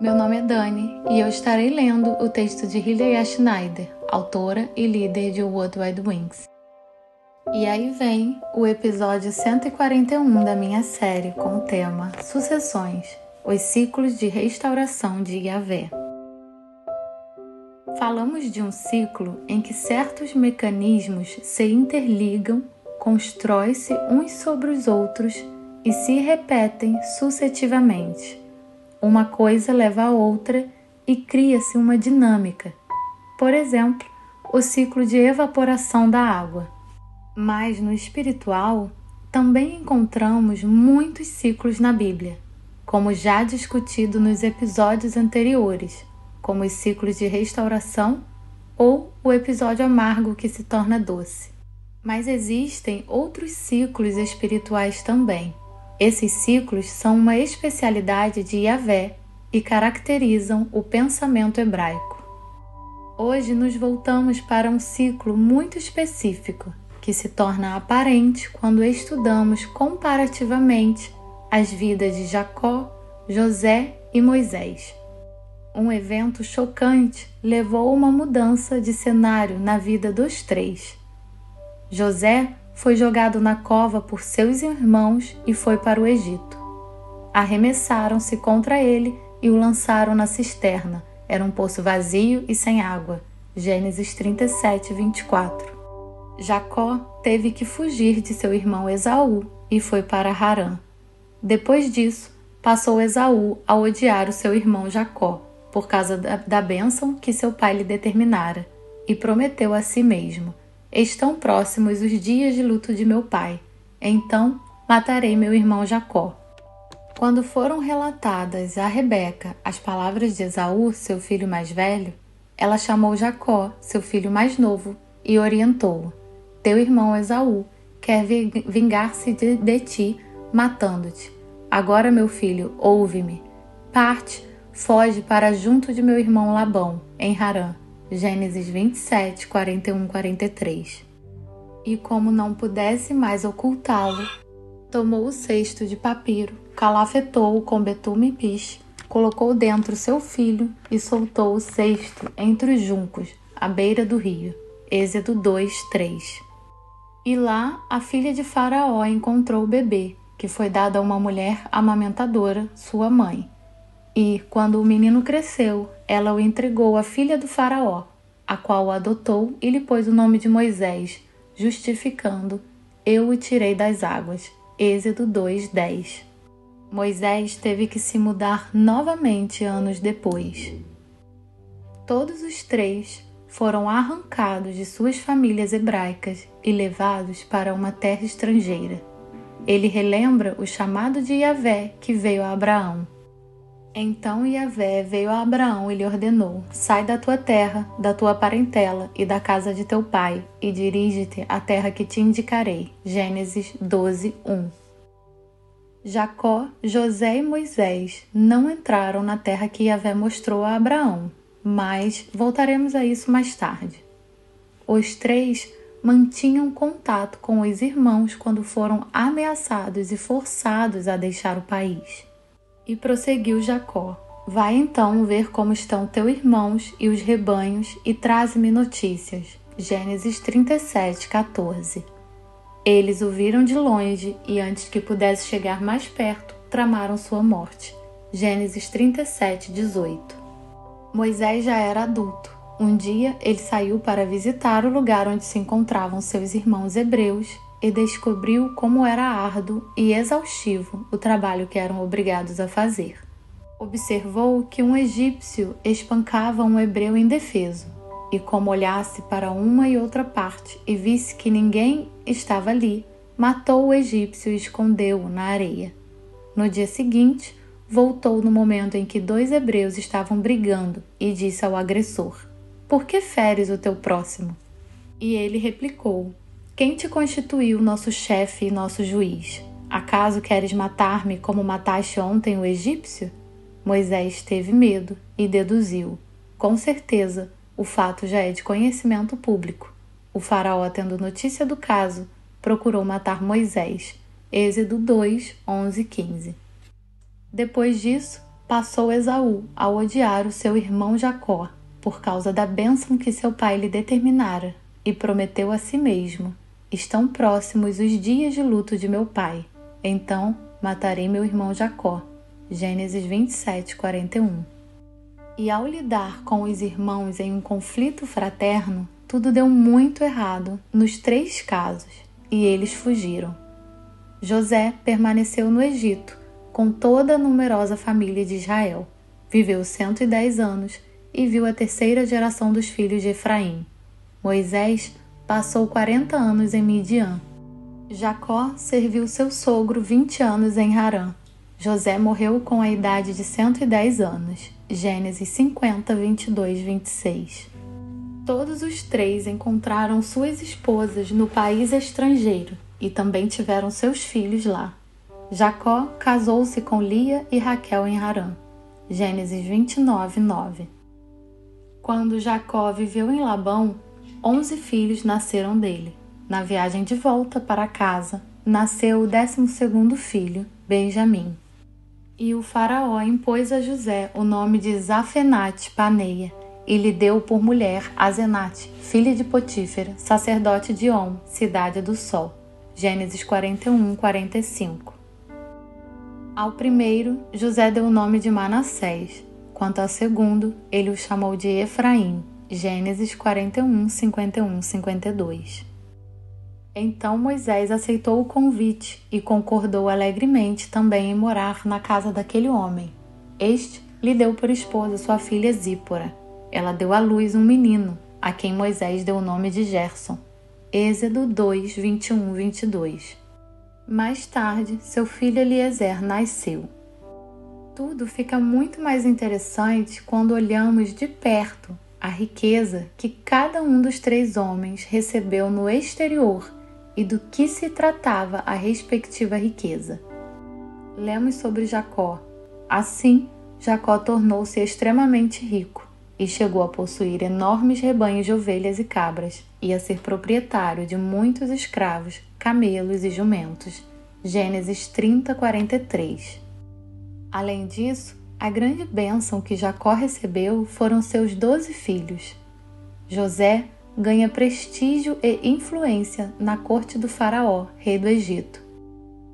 Meu nome é Dani e eu estarei lendo o texto de Hilliard Schneider, autora e líder de World Wide Wings. E aí vem o episódio 141 da minha série com o tema Sucessões, os ciclos de restauração de Yahvé. Falamos de um ciclo em que certos mecanismos se interligam, constroem-se uns sobre os outros e se repetem sucessivamente. Uma coisa leva a outra e cria-se uma dinâmica. Por exemplo, o ciclo de evaporação da água. Mas no espiritual, também encontramos muitos ciclos na Bíblia, como já discutido nos episódios anteriores, como os ciclos de restauração ou o episódio amargo que se torna doce. Mas existem outros ciclos espirituais também. Esses ciclos são uma especialidade de Yahvé e caracterizam o pensamento hebraico. Hoje nos voltamos para um ciclo muito específico, que se torna aparente quando estudamos comparativamente as vidas de Jacó, José e Moisés. Um evento chocante levou a uma mudança de cenário na vida dos três. José foi jogado na cova por seus irmãos e foi para o Egito. Arremessaram-se contra ele e o lançaram na cisterna. Era um poço vazio e sem água. Gênesis 37, 24. Jacó teve que fugir de seu irmão Esaú e foi para Harã. Depois disso, passou Esaú a odiar o seu irmão Jacó, por causa da bênção que seu pai lhe determinara, e prometeu a si mesmo: estão próximos os dias de luto de meu pai, então matarei meu irmão Jacó. Quando foram relatadas a Rebeca as palavras de Esaú, seu filho mais velho, ela chamou Jacó, seu filho mais novo, e orientou-o: teu irmão Esaú quer vingar-se de ti, matando-te. Agora, meu filho, ouve-me. Parte, foge para junto de meu irmão Labão, em Harã. Gênesis 27, 41, 43. E como não pudesse mais ocultá-lo, tomou o cesto de papiro, calafetou-o com betume e piche, colocou dentro seu filho e soltou o cesto entre os juncos, à beira do rio. Êxodo 2, 3. E lá a filha de Faraó encontrou o bebê, que foi dado a uma mulher amamentadora, sua mãe. E, quando o menino cresceu, ela o entregou à filha do Faraó, a qual o adotou e lhe pôs o nome de Moisés, justificando: eu o tirei das águas. Êxodo 2, 10. Moisés teve que se mudar novamente anos depois. Todos os três foram arrancados de suas famílias hebraicas e levados para uma terra estrangeira. Ele relembra o chamado de Yahvé que veio a Abraão. Então Yahvé veio a Abraão e lhe ordenou: sai da tua terra, da tua parentela e da casa de teu pai, e dirige-te à terra que te indicarei. Gênesis 12, 1. Jacó, José e Moisés não entraram na terra que Yahvé mostrou a Abraão, mas voltaremos a isso mais tarde. Os três mantinham contato com os irmãos quando foram ameaçados e forçados a deixar o país. E prosseguiu Jacó: vai então ver como estão teus irmãos e os rebanhos e traze-me notícias. Gênesis 37, 14. Eles o viram de longe e, antes que pudesse chegar mais perto, tramaram sua morte. Gênesis 37, 18. Moisés já era adulto. Um dia ele saiu para visitar o lugar onde se encontravam seus irmãos hebreus e descobriu como era árduo e exaustivo o trabalho que eram obrigados a fazer. Observou que um egípcio espancava um hebreu indefeso, e como olhasse para uma e outra parte e visse que ninguém estava ali, matou o egípcio e escondeu-o na areia. No dia seguinte, voltou no momento em que 2 hebreus estavam brigando e disse ao agressor: por que feres o teu próximo? E ele replicou: quem te constituiu nosso chefe e nosso juiz? Acaso queres matar-me como mataste ontem o egípcio? Moisés teve medo e deduziu: com certeza, o fato já é de conhecimento público. O faraó, tendo notícia do caso, procurou matar Moisés. Êxodo 2, 11, 15. Depois disso, passou Esaú a odiar o seu irmão Jacó, por causa da bênção que seu pai lhe determinara, e prometeu a si mesmo: estão próximos os dias de luto de meu pai, então matarei meu irmão Jacó. Gênesis 27, 41. E ao lidar com os irmãos em um conflito fraterno, tudo deu muito errado nos 3 casos, e eles fugiram. José permaneceu no Egito, com toda a numerosa família de Israel. Viveu 110 anos e viu a 3ª geração dos filhos de Efraim. Moisés passou 40 anos em Midian. Jacó serviu seu sogro 20 anos em Harã. José morreu com a idade de 110 anos. Gênesis 50, 22, 26. Todos os 3 encontraram suas esposas no país estrangeiro e também tiveram seus filhos lá. Jacó casou-se com Lia e Raquel em Harã. Gênesis 29, 9. Quando Jacó viveu em Labão, 11 filhos nasceram dele. Na viagem de volta para casa, nasceu o 12º filho, Benjamim. E o faraó impôs a José o nome de Zafenate Paneia e lhe deu por mulher Asenate, filha de Potífera, sacerdote de On, cidade do Sol. Gênesis 41, 45. Ao primeiro, José deu o nome de Manassés. Quanto ao segundo, ele o chamou de Efraim. Gênesis 41, 51, 52. Então Moisés aceitou o convite e concordou alegremente também em morar na casa daquele homem. Este lhe deu por esposa sua filha Zípora. Ela deu à luz um menino, a quem Moisés deu o nome de Gerson. Êxodo 2, 21, 22. Mais tarde, seu filho Eliezer nasceu. Tudo fica muito mais interessante quando olhamos de perto a riqueza que cada um dos 3 homens recebeu no exterior e do que se tratava a respectiva riqueza. Lemos sobre Jacó. Assim, Jacó tornou-se extremamente rico e chegou a possuir enormes rebanhos de ovelhas e cabras e a ser proprietário de muitos escravos, camelos e jumentos. Gênesis 30, 43. Além disso, a grande bênção que Jacó recebeu foram seus 12 filhos. José ganha prestígio e influência na corte do faraó, rei do Egito.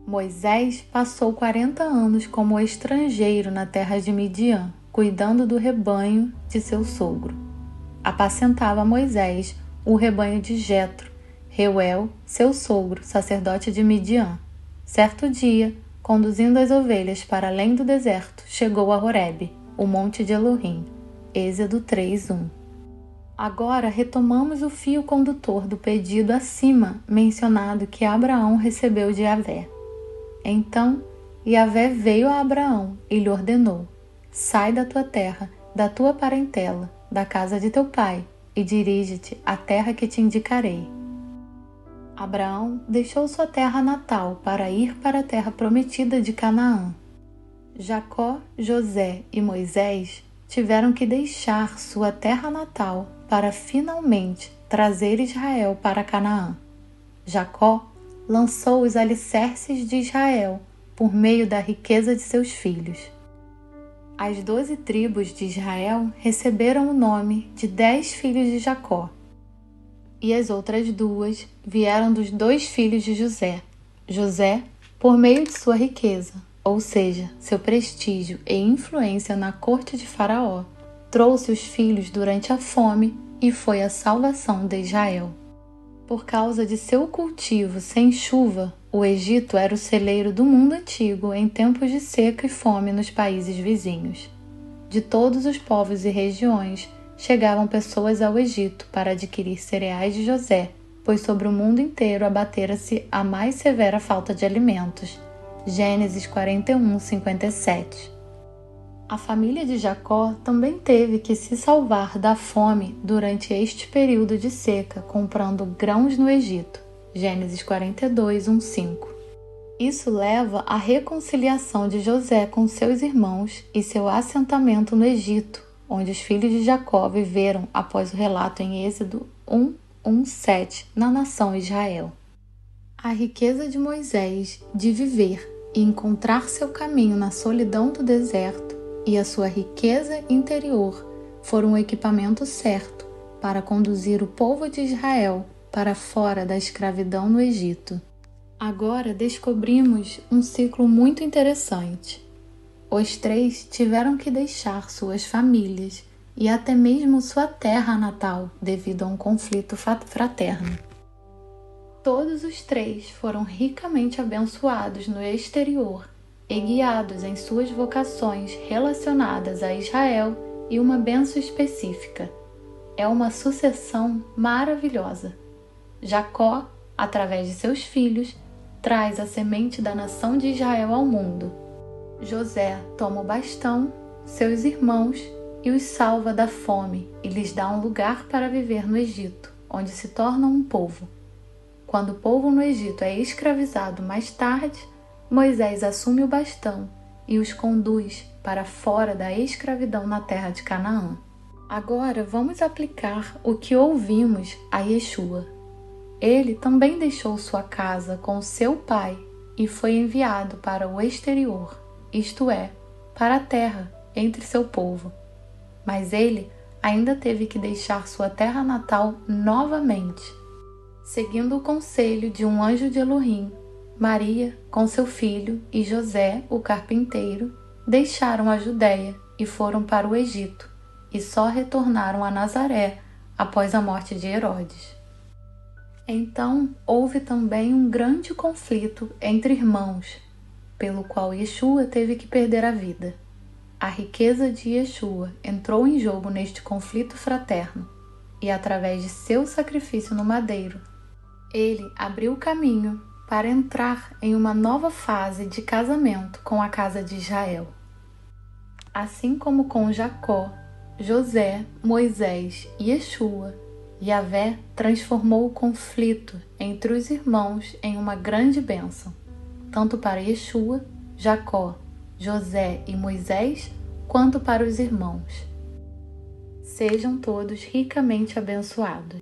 Moisés passou 40 anos como estrangeiro na terra de Midian, cuidando do rebanho de seu sogro. Apacentava Moisés o rebanho de Jetro, Reuel, seu sogro, sacerdote de Midian. Certo dia, conduzindo as ovelhas para além do deserto, chegou a Horebe, o monte de Elohim. Êxodo 3:1. Agora retomamos o fio condutor do pedido acima mencionado que Abraão recebeu de Javé. Então, Javé veio a Abraão e lhe ordenou: sai da tua terra, da tua parentela, da casa de teu pai, e dirige-te à terra que te indicarei. Abraão deixou sua terra natal para ir para a terra prometida de Canaã. Jacó, José e Moisés tiveram que deixar sua terra natal para finalmente trazer Israel para Canaã. Jacó lançou os alicerces de Israel por meio da riqueza de seus filhos. As 12 tribos de Israel receberam o nome de 10 filhos de Jacó, e as outras 2 vieram dos 2 filhos de José. José, por meio de sua riqueza, ou seja, seu prestígio e influência na corte de Faraó, trouxe os filhos durante a fome e foi a salvação de Israel. Por causa de seu cultivo sem chuva, o Egito era o celeiro do mundo antigo em tempos de seca e fome nos países vizinhos. De todos os povos e regiões, chegavam pessoas ao Egito para adquirir cereais de José, pois sobre o mundo inteiro abatera-se a mais severa falta de alimentos. Gênesis 41, 57. A família de Jacó também teve que se salvar da fome durante este período de seca, comprando grãos no Egito. Gênesis 42, 1, 5. Isso leva à reconciliação de José com seus irmãos e seu assentamento no Egito, onde os filhos de Jacó viveram após o relato em Êxodo 1, 7, na nação Israel. A riqueza de Moisés de viver e encontrar seu caminho na solidão do deserto e a sua riqueza interior foram o equipamento certo para conduzir o povo de Israel para fora da escravidão no Egito. Agora descobrimos um ciclo muito interessante. Os três tiveram que deixar suas famílias e até mesmo sua terra natal devido a um conflito fraterno. Todos os três foram ricamente abençoados no exterior e guiados em suas vocações relacionadas a Israel e uma bênção específica. É uma sucessão maravilhosa. Jacó, através de seus filhos, traz a semente da nação de Israel ao mundo. José toma o bastão, seus irmãos, e os salva da fome e lhes dá um lugar para viver no Egito, onde se tornam um povo. Quando o povo no Egito é escravizado mais tarde, Moisés assume o bastão e os conduz para fora da escravidão na terra de Canaã. Agora vamos aplicar o que ouvimos a Yeshua. Ele também deixou sua casa com seu pai e foi enviado para o exterior, isto é, para a terra, entre seu povo. Mas ele ainda teve que deixar sua terra natal novamente. Seguindo o conselho de um anjo de Elohim, Maria, com seu filho, e José, o carpinteiro, deixaram a Judéia e foram para o Egito, e só retornaram a Nazaré após a morte de Herodes. Então, houve também um grande conflito entre irmãos, pelo qual Yeshua teve que perder a vida. A riqueza de Yeshua entrou em jogo neste conflito fraterno, e através de seu sacrifício no madeiro, ele abriu o caminho para entrar em uma nova fase de casamento com a casa de Israel. Assim como com Jacó, José, Moisés e Yeshua, Yahvé transformou o conflito entre os irmãos em uma grande bênção, tanto para Yeshua, Jacó, José e Moisés, quanto para os irmãos. Sejam todos ricamente abençoados.